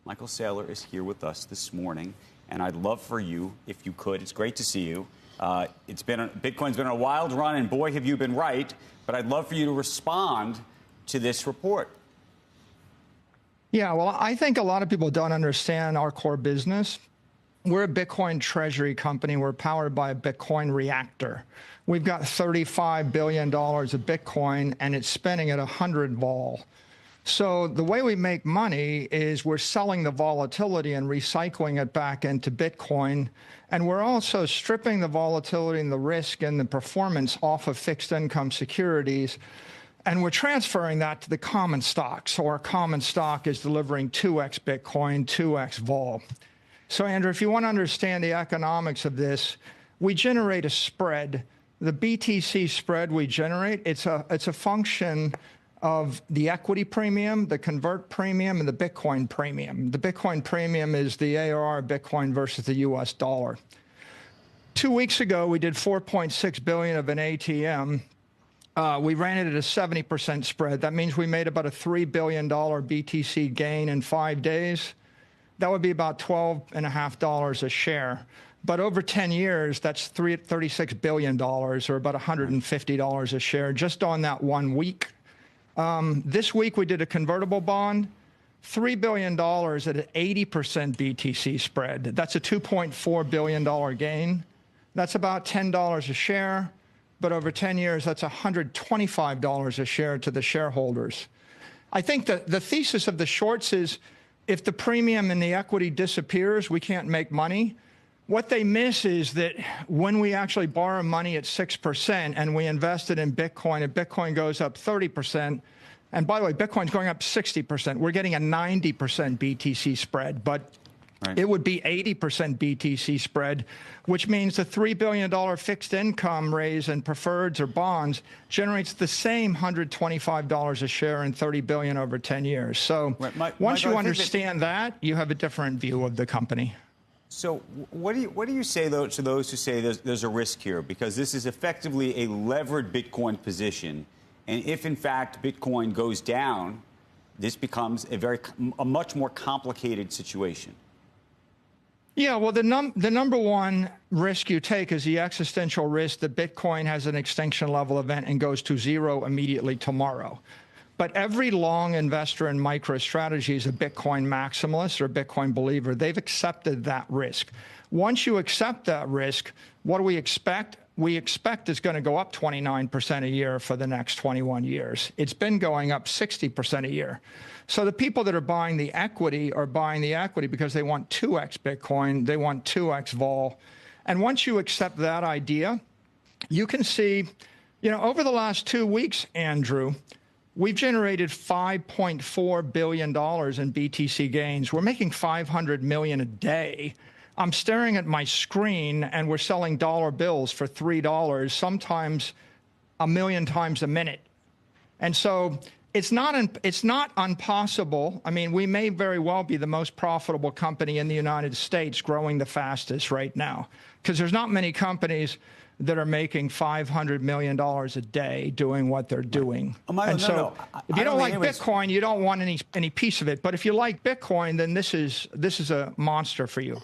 Michael Saylor is here with us this morning, and I'd love for you, if you could, it's great to see you. Bitcoin's been a wild run, and boy, have you been right, but I'd love for you to respond to this report. Yeah, well, I think a lot of people don't understand our core business. We're a Bitcoin treasury company. We're powered by a Bitcoin reactor. We've got $35 billion of Bitcoin, and it's spinning at 100 vol. So the way we make money is we're selling the volatility and recycling it back into Bitcoin. And we're also stripping the volatility and the risk and the performance off of fixed income securities. And we're transferring that to the common stock. So our common stock is delivering 2x Bitcoin, 2x vol. So Andrew, if you want to understand the economics of this, we generate a spread. The BTC spread we generate, it's a function of the equity premium, the convert premium, and the Bitcoin premium. The Bitcoin premium is the ARR of Bitcoin versus the US dollar. 2 weeks ago, we did 4.6 billion of an ATM. We ran it at a 70% spread. That means we made about a $3 billion BTC gain in 5 days. That would be about $12.50 a share. But over 10 years, that's $36 billion, or about $150 a share, just on that 1 week. This week, we did a convertible bond, $3 billion at an 80% BTC spread. That's a $2.4 billion gain. That's about $10 a share. But over 10 years, that's $125 a share to the shareholders. I think that the thesis of the shorts is if the premium in the equity disappears, we can't make money. What they miss is that when we actually borrow money at 6% and we invest it in Bitcoin, and Bitcoin goes up 30%, and by the way, Bitcoin's going up 60%, we're getting a 90% BTC spread, but it would be 80% BTC spread, which means the $3 billion fixed income raise in preferreds or bonds generates the same $125 a share and $30 billion over 10 years. So once you understand that, you have a different view of the company. So what do you say, though, to those who say there's a risk here? Because this is effectively a levered Bitcoin position. And if, in fact, Bitcoin goes down, this becomes a much more complicated situation. Yeah, well, the number one risk you take is the existential risk that Bitcoin has an extinction level event and goes to zero immediately tomorrow. But every long investor in Microstrategy is a Bitcoin maximalist or a Bitcoin believer. They've accepted that risk. Once you accept that risk, what do we expect? We expect it's going to go up 29% a year for the next 21 years. It's been going up 60% a year. So the people that are buying the equity are buying the equity because they want 2x Bitcoin, they want 2x vol. And once you accept that idea, you can see, over the last 2 weeks, Andrew, we've generated $5.4 billion in BTC gains. We're making 500 million a day. I'm staring at my screen, and we're selling dollar bills for $3, sometimes a million times a minute. And so it's not impossible. I mean, we may very well be the most profitable company in the United States, growing the fastest right now, because there's not many companies that are making $500 million a day doing what they're doing. And so if you don't like Bitcoin, you don't want any piece of it. But if you like Bitcoin, then this is a monster for you.